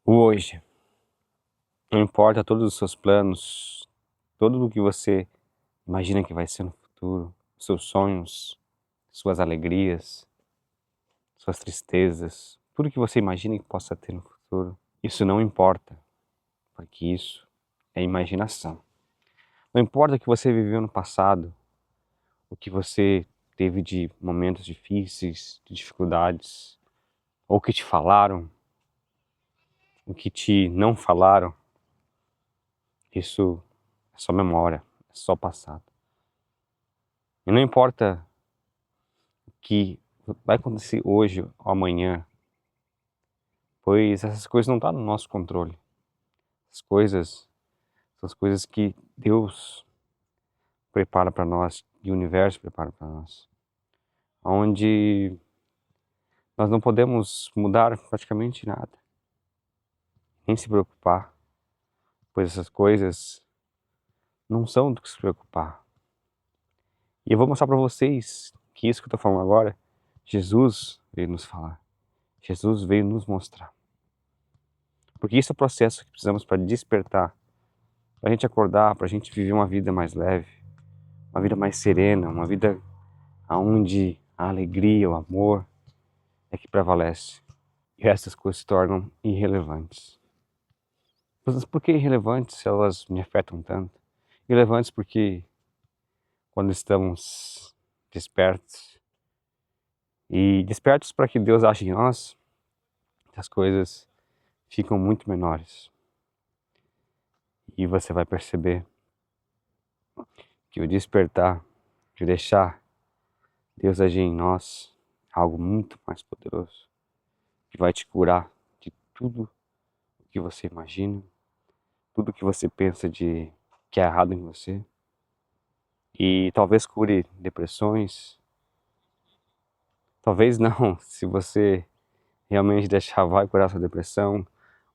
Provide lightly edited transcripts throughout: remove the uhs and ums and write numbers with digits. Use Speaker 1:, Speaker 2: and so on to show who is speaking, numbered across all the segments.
Speaker 1: O hoje. Não importa todos os seus planos, tudo o que você imagina que vai ser no futuro, seus sonhos, suas alegrias, suas tristezas, tudo que você imagina que possa ter no futuro, isso não importa, porque isso é imaginação. Não importa o que você viveu no passado, o que você teve de momentos difíceis, de dificuldades, ou o que te falaram, o que te não falaram, isso é só memória, é só passado. E não importa o que vai acontecer hoje ou amanhã, pois essas coisas não estão no nosso controle. As coisas são as coisas que Deus prepara para nós, que o universo prepara para nós, onde nós não podemos mudar praticamente nada, nem se preocupar, pois essas coisas não são do que se preocupar. E eu vou mostrar para vocês que isso que eu estou falando agora, Jesus veio nos falar, Jesus veio nos mostrar. Porque isso é o processo que precisamos para despertar, para a gente acordar, para a gente viver uma vida mais leve, uma vida mais serena, uma vida onde a alegria, o amor é que prevalece. E essas coisas se tornam irrelevantes. Mas por que irrelevantes se elas me afetam tanto? Irrelevantes porque quando estamos despertos, e despertos para que Deus age em nós, as coisas ficam muito menores. E você vai perceber que o despertar, de deixar Deus agir em nós, é algo muito mais poderoso, que vai te curar de tudo o que você imagina, tudo o que você pensa de que é errado em você, e talvez cure depressões, talvez não, se você realmente deixar, vai curar sua depressão,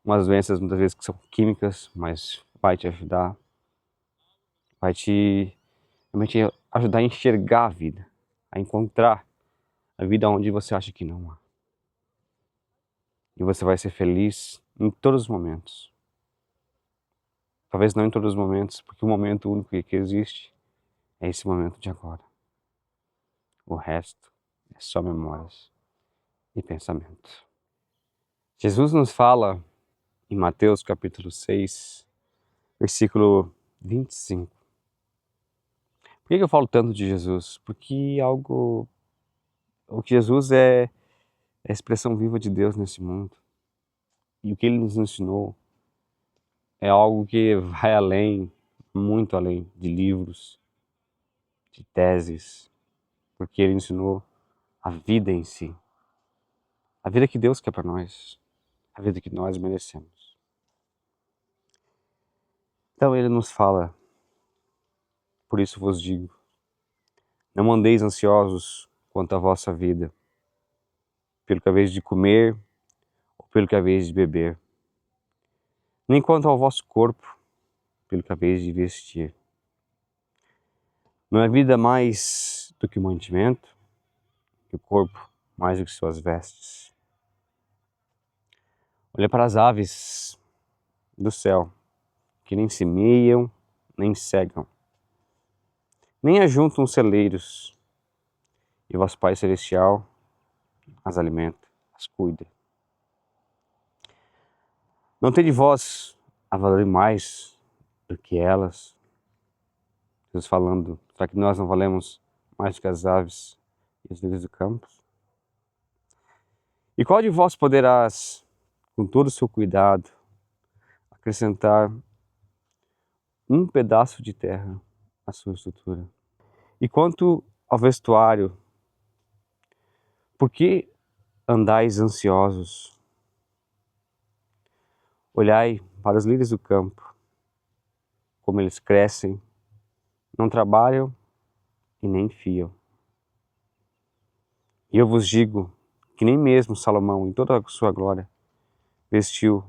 Speaker 1: umas doenças muitas vezes que são químicas, mas vai te ajudar, vai te realmente ajudar a enxergar a vida, a encontrar a vida onde você acha que não há. E você vai ser feliz em todos os momentos. Talvez não em todos os momentos, porque o momento único que existe é esse momento de agora. O resto é só memórias e pensamentos. Jesus nos fala em Mateus capítulo 6, versículo 25. Por que eu falo tanto de Jesus? Porque o que Jesus é a expressão viva de Deus nesse mundo. E o que ele nos ensinou é algo que vai além, muito além de livros, de teses, porque ele ensinou a vida em si. A vida que Deus quer para nós, a vida que nós merecemos. Então ele nos fala, por isso vos digo, não andeis ansiosos quanto à vossa vida, pelo que haveis de comer ou pelo que haveis de beber, nem quanto ao vosso corpo, pelo que haveis de vestir. Não é a vida mais do que o mantimento, e o corpo mais do que suas vestes. Olha para as aves do céu, que nem semeiam, nem cegam, nem ajuntam celeiros, e vosso Pai Celestial as alimenta, as cuida. Não tem de vós a valer mais do que elas? Jesus falando, será que nós não valemos mais do que as aves e as lírias do campo? E qual de vós poderás, com todo o seu cuidado, acrescentar um pedaço de terra à sua estrutura? E quanto ao vestuário, por que andais ansiosos? Olhai para os lírios do campo, como eles crescem, não trabalham e nem fiam. E eu vos digo que nem mesmo Salomão, em toda a sua glória, vestiu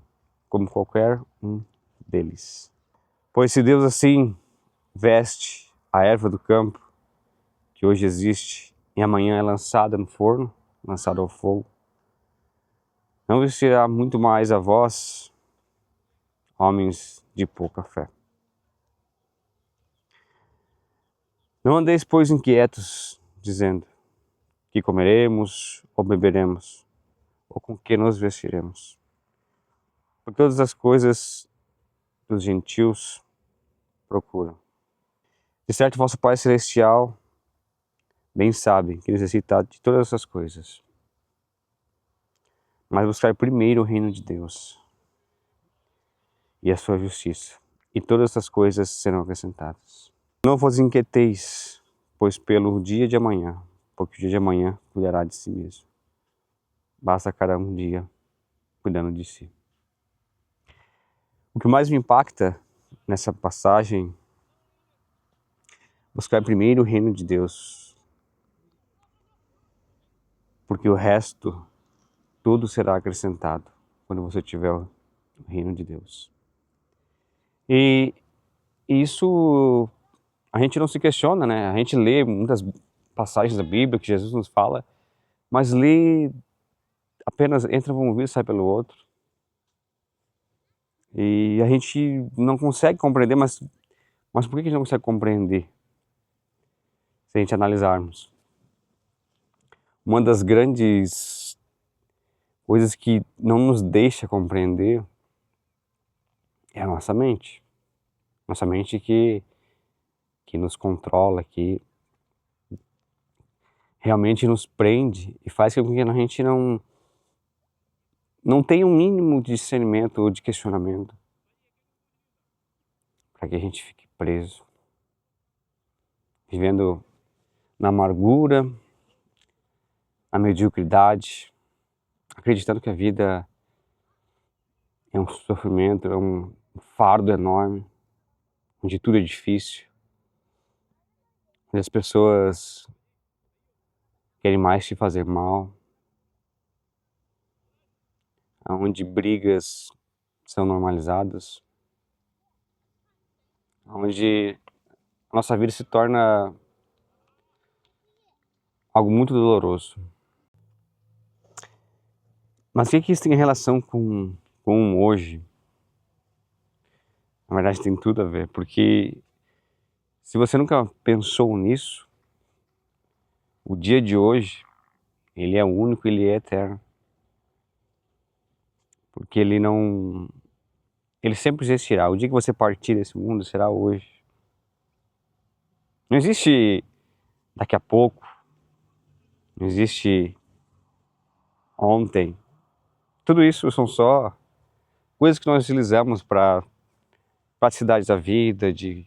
Speaker 1: como qualquer um deles. Pois se Deus assim veste a erva do campo, que hoje existe e amanhã é lançada no forno, lançada ao fogo, não vestirá muito mais a vós, homens de pouca fé. Não andeis, pois, inquietos, dizendo: que comeremos ou beberemos, ou com que nos vestiremos? Por todas as coisas dos gentios procuram. De certo, vosso Pai Celestial bem sabe que necessita de todas essas coisas. Mas buscar primeiro o reino de Deus e a sua justiça, e todas essas coisas serão acrescentadas. Não vos inquieteis, pois pelo dia de amanhã, porque o dia de amanhã cuidará de si mesmo. Basta cada um dia cuidando de si. O que mais me impacta nessa passagem, buscar primeiro o reino de Deus, porque o resto, tudo será acrescentado quando você tiver o reino de Deus. E isso a gente não se questiona, né? A gente lê muitas passagens da Bíblia que Jesus nos fala, mas lê apenas entra por um ouvido e sai pelo outro. E a gente não consegue compreender, mas por que a gente não consegue compreender? Se a gente analisarmos. Uma das grandes coisas que não nos deixa compreender é a nossa mente. Nossa mente que nos controla, que realmente nos prende e faz com que a gente não tenha um mínimo de discernimento ou de questionamento, para que a gente fique preso, vivendo na amargura, na mediocridade, acreditando que a vida é um sofrimento, é um fardo enorme, onde tudo é difícil, onde as pessoas querem mais te fazer mal, onde brigas são normalizadas, onde a nossa vida se torna algo muito doloroso. Mas o que isso tem relação com hoje? Na verdade tem tudo a ver, porque se você nunca pensou nisso, o dia de hoje, ele é único, ele é eterno. Porque ele sempre existirá. O dia que você partir desse mundo será hoje. Não existe daqui a pouco, não existe ontem. Tudo isso são só coisas que nós utilizamos para praticidade da vida, de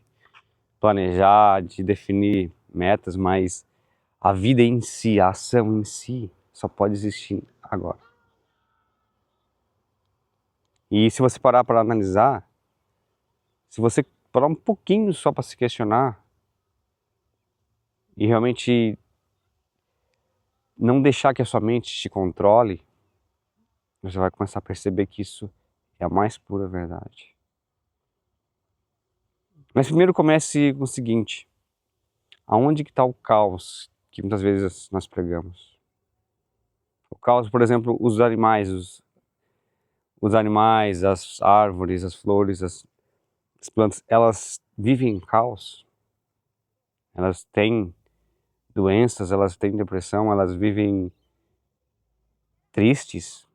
Speaker 1: planejar, de definir metas, mas a vida em si, a ação em si, só pode existir agora. E se você parar para analisar, se você parar um pouquinho só para se questionar e realmente não deixar que a sua mente te controle, você vai começar a perceber que isso é a mais pura verdade. Mas primeiro comece com o seguinte: aonde que está o caos que muitas vezes nós pregamos? O caos, por exemplo, os animais, as árvores, as flores, as plantas, elas vivem em caos. Elas têm doenças, elas têm depressão, elas vivem tristes,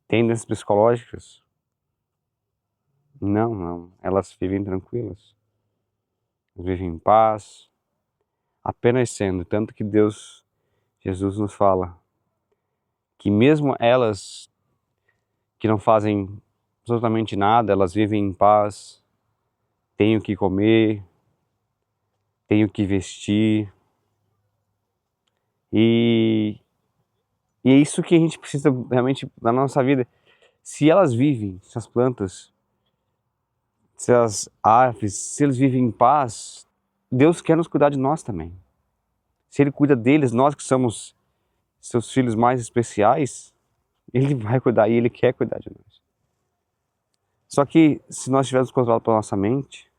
Speaker 1: têm doenças psicológicas. Não, elas vivem tranquilas, vivem em paz, apenas sendo, tanto que Jesus nos fala que mesmo elas que não fazem absolutamente nada, elas vivem em paz, têm o que comer, têm o que vestir, e é isso que a gente precisa realmente na nossa vida. Se elas vivem, se as plantas, se as árvores, se eles vivem em paz, Deus quer nos cuidar de nós também. Se Ele cuida deles, nós que somos seus filhos mais especiais, Ele vai cuidar e Ele quer cuidar de nós. Só que se nós estivermos controlados pela nossa mente,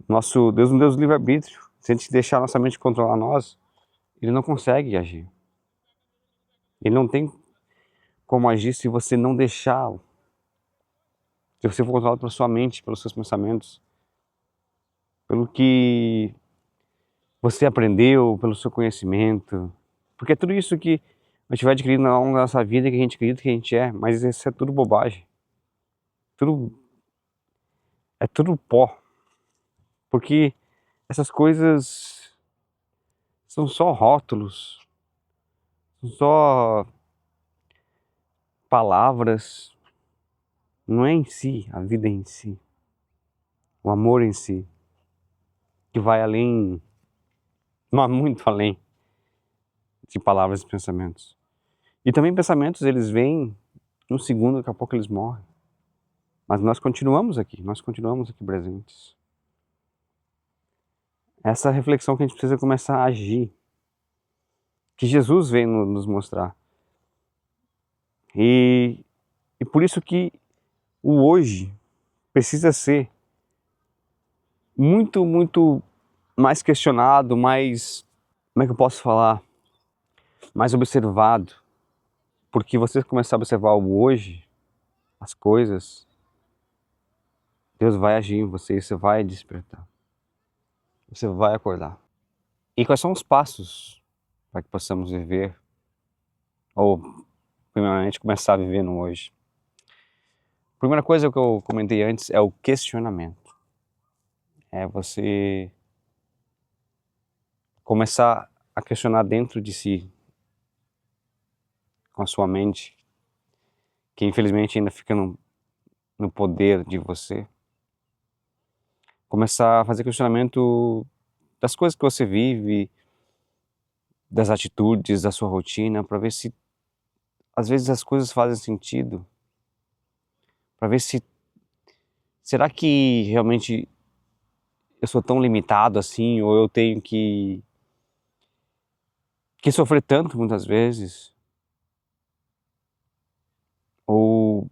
Speaker 1: nosso Deus não deu o livre-arbítrio. Se a gente deixar nossa mente controlar nós, Ele não consegue agir. Ele não tem como agir se você não deixar, se você for controlado pela sua mente, pelos seus pensamentos, pelo que você aprendeu, pelo seu conhecimento, porque é tudo isso que a gente vai adquirindo ao longo da nossa vida, que a gente acredita que a gente é, mas isso é tudo bobagem, tudo, é tudo pó, porque essas coisas são só rótulos, são só palavras, não é em si, a vida em si, o amor em si, que vai além, mas muito além de palavras e pensamentos. E também pensamentos, eles vêm num segundo, daqui a pouco eles morrem. Mas nós continuamos aqui presentes. Essa reflexão que a gente precisa começar a agir, que Jesus vem nos mostrar. E por isso que o hoje precisa ser muito, muito mais questionado, mais, como é que eu posso falar, mais observado. Porque você começar a observar o hoje, as coisas, Deus vai agir em você e você vai despertar. Você vai acordar. E quais são os passos para que possamos viver, ou primeiramente começar a viver no hoje? A primeira coisa que eu comentei antes é o questionamento. É você começar a questionar dentro de si, com a sua mente, que infelizmente ainda fica no poder de você. Começar a fazer questionamento das coisas que você vive, das atitudes, da sua rotina, para ver se às vezes as coisas fazem sentido, para ver se será que realmente eu sou tão limitado assim, ou eu tenho que sofrer tanto muitas vezes, ou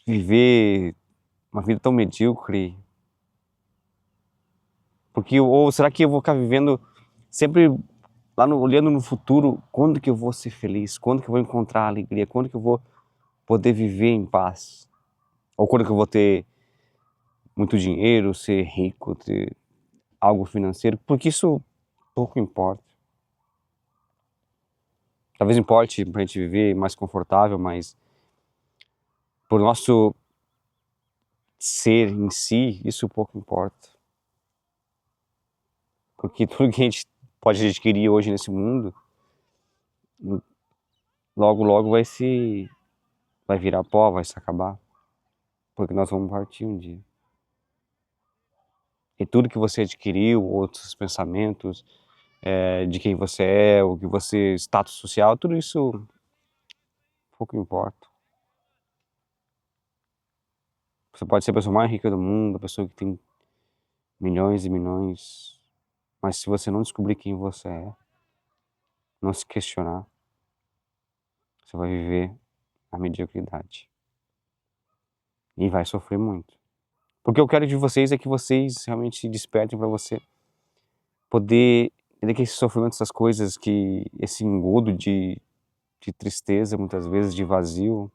Speaker 1: viver uma vida tão medíocre, porque ou será que eu vou ficar vivendo sempre lá olhando no futuro, quando que eu vou ser feliz, quando que eu vou encontrar alegria, quando que eu vou poder viver em paz, ou quando que eu vou ter muito dinheiro, ser rico, ter algo financeiro, porque isso pouco importa. Talvez importe pra gente viver mais confortável, mas por nosso ser em si, isso pouco importa. Porque tudo que a gente pode adquirir hoje nesse mundo, logo logo vai virar pó, vai se acabar. Porque nós vamos partir um dia. E tudo que você adquiriu, outros pensamentos, de quem você é, o que você, status social, tudo isso pouco importa. Você pode ser a pessoa mais rica do mundo, a pessoa que tem milhões e milhões, mas se você não descobrir quem você é, não se questionar, você vai viver a mediocridade. E vai sofrer muito. Porque eu quero de vocês é que vocês realmente se despertem para você poder entender que esse sofrimento, essas coisas, que esse engodo de tristeza, muitas vezes, de vazio,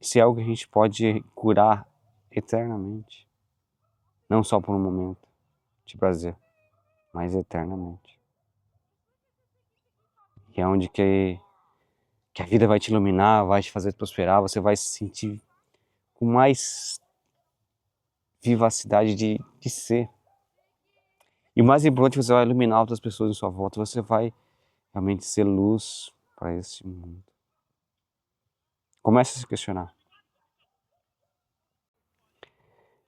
Speaker 1: isso é algo que a gente pode curar eternamente. Não só por um momento de prazer, mas eternamente. E é onde que a vida vai te iluminar, vai te fazer prosperar, você vai se sentir com mais vivacidade de ser. E o mais importante, você vai iluminar outras pessoas em sua volta, você vai realmente ser luz para esse mundo. Comece a se questionar.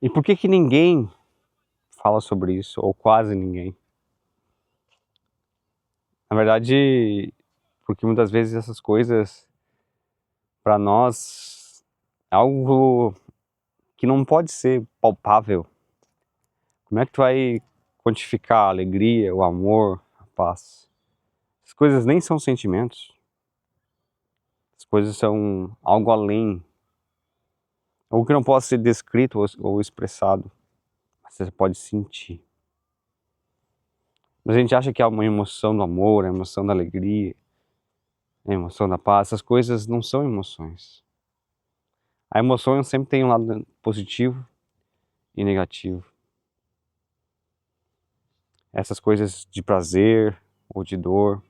Speaker 1: E por que ninguém fala sobre isso, ou quase ninguém? Na verdade, porque muitas vezes essas coisas, para nós, é algo que não pode ser palpável. Como é que tu vai quantificar a alegria, o amor, a paz? As coisas nem são sentimentos. As coisas são algo além. Algo que não pode ser descrito ou expressado. Mas você pode sentir. Mas a gente acha que é uma emoção do amor, a emoção da alegria. a emoção da paz, essas coisas não são emoções. A emoção sempre tem um lado positivo e negativo. Essas coisas de prazer ou de dor,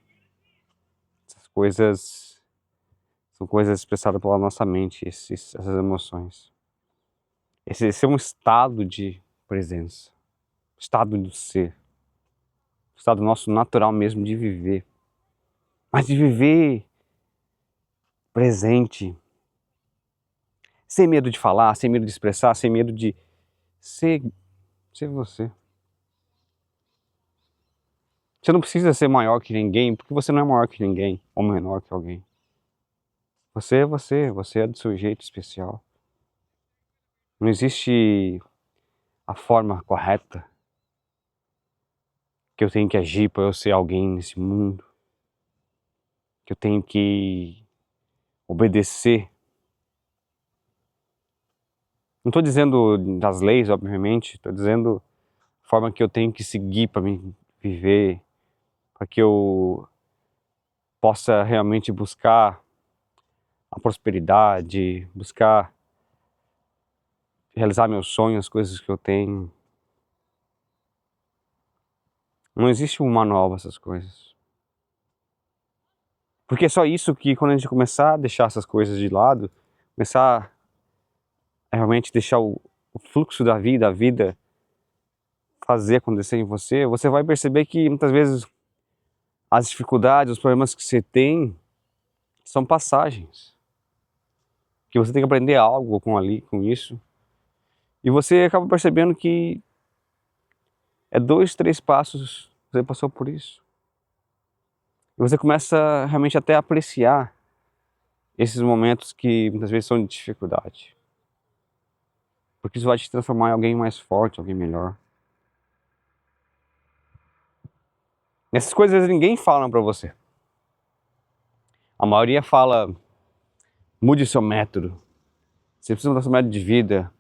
Speaker 1: essas coisas são coisas expressadas pela nossa mente, essas emoções. Esse é um estado de presença, estado do ser, estado nosso natural mesmo de viver. Mas de viver presente, sem medo de falar, sem medo de expressar, sem medo de ser você. Você não precisa ser maior que ninguém, porque você não é maior que ninguém, ou menor que alguém. Você é você, você é do seu jeito especial. Não existe a forma correta que eu tenho que agir para eu ser alguém nesse mundo, que eu tenho que obedecer. Não estou dizendo das leis, obviamente, estou dizendo a forma que eu tenho que seguir para me viver, para que eu possa realmente buscar a prosperidade, buscar realizar meus sonhos, as coisas que eu tenho. Não existe um manual para essas coisas. Porque é só isso que, quando a gente começar a deixar essas coisas de lado, começar a realmente deixar o fluxo da vida, a vida fazer acontecer em você, você vai perceber que muitas vezes as dificuldades, os problemas que você tem são passagens. Que você tem que aprender algo com isso. E você acaba percebendo que é 2, 3 passos você passou por isso. E você começa realmente até a apreciar esses momentos que muitas vezes são de dificuldade. Porque isso vai te transformar em alguém mais forte, alguém melhor. Essas coisas ninguém fala pra você. A maioria fala, mude seu método. Você precisa mudar seu método de vida.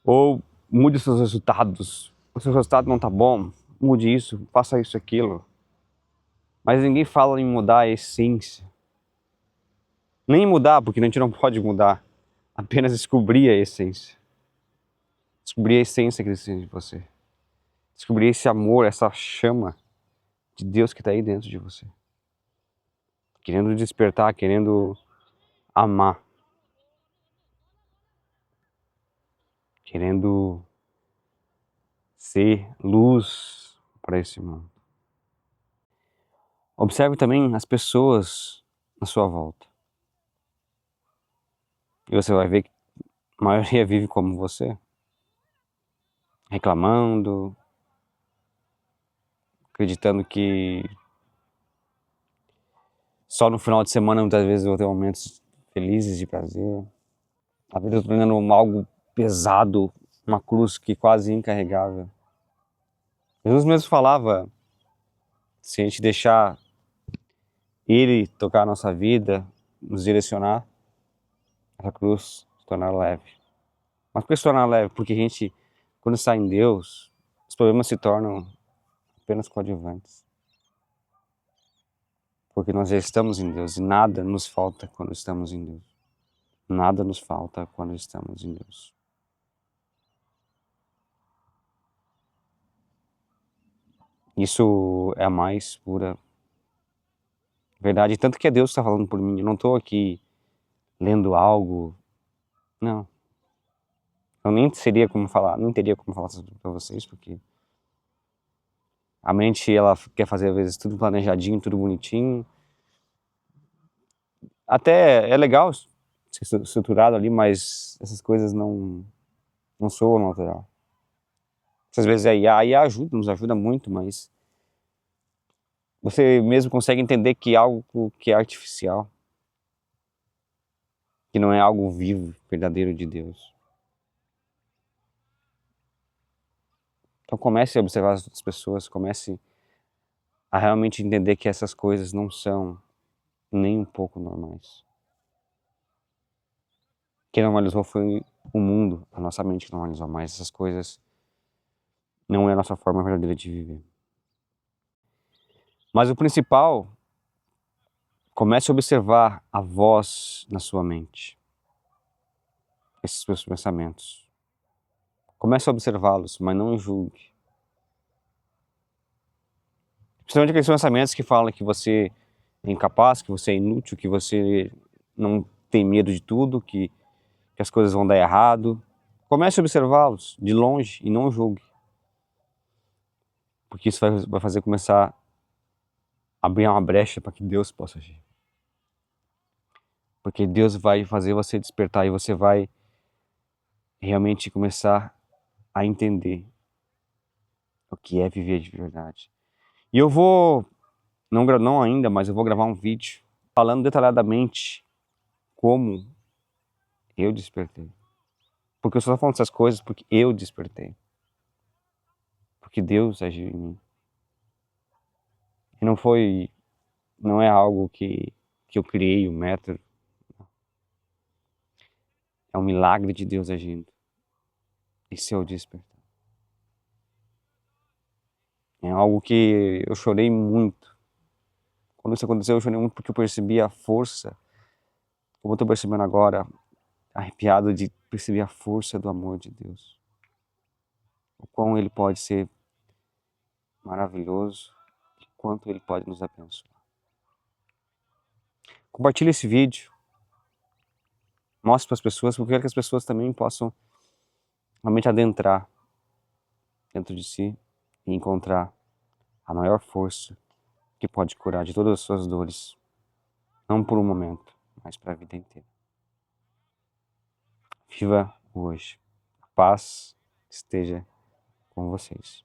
Speaker 1: Ou mude seus resultados. O seu resultado não tá bom, mude isso, faça isso, aquilo. Mas ninguém fala em mudar a essência. Nem mudar, porque a gente não pode mudar. Apenas descobrir a essência. Descobrir a essência que existe em você. Descobrir esse amor, essa chama de Deus que está aí dentro de você. Querendo despertar, querendo amar. Querendo ser luz para esse mundo. Observe também as pessoas à sua volta. E você vai ver que a maioria vive como você. Reclamando, acreditando que só no final de semana muitas vezes eu vou ter momentos felizes de prazer. A vida está tornando algo pesado, uma cruz que quase incarregável. Jesus mesmo falava, se a gente deixar Ele tocar a nossa vida, nos direcionar, essa cruz se tornar leve. Mas por que se tornar leve? Porque a gente, quando está em Deus, os problemas se tornam apenas coadjuvantes. Porque nós já estamos em Deus e nada nos falta quando estamos em Deus. Nada nos falta quando estamos em Deus. Isso é a mais pura verdade. Tanto que é Deus que está falando por mim. Eu não estou aqui lendo algo. Não. Eu nem teria como falar para vocês, porque a mente, ela quer fazer às vezes tudo planejadinho, tudo bonitinho. Até é legal ser estruturado ali, mas essas coisas não soam natural. Às vezes a IA ajuda, nos ajuda muito, mas você mesmo consegue entender que é algo que é artificial, que não é algo vivo, verdadeiro de Deus. Então comece a observar as outras pessoas, comece a realmente entender que essas coisas não são nem um pouco normais. Quem normalizou foi o mundo, a nossa mente que normalizou, mas essas coisas não é a nossa forma verdadeira de viver. Mas o principal, Comece a observar a voz na sua mente, esses seus pensamentos. Comece a observá-los, mas não julgue. Principalmente aqueles pensamentos que falam que você é incapaz, que você é inútil, que você não tem medo de tudo, que as coisas vão dar errado. Comece a observá-los de longe e não julgue. Porque isso vai fazer começar a abrir uma brecha para que Deus possa agir. Porque Deus vai fazer você despertar e você vai realmente começar a entender o que é viver de verdade. E eu vou, não ainda, mas eu vou gravar um vídeo falando detalhadamente como eu despertei. Porque eu só estou falando essas coisas porque eu despertei. Porque Deus agiu em mim. E não é algo que eu criei, um método. É um milagre de Deus agindo. Esse é o despertar. É algo que eu chorei muito. Quando isso aconteceu, eu chorei muito porque eu percebi a força, como eu estou percebendo agora, arrepiado de perceber a força do amor de Deus. O quão Ele pode ser maravilhoso, e quanto Ele pode nos abençoar. Compartilhe esse vídeo, mostre para as pessoas, porque eu quero que as pessoas também possam realmente adentrar dentro de si e encontrar a maior força que pode curar de todas as suas dores, não por um momento, mas para a vida inteira. Viva hoje. A paz esteja com vocês.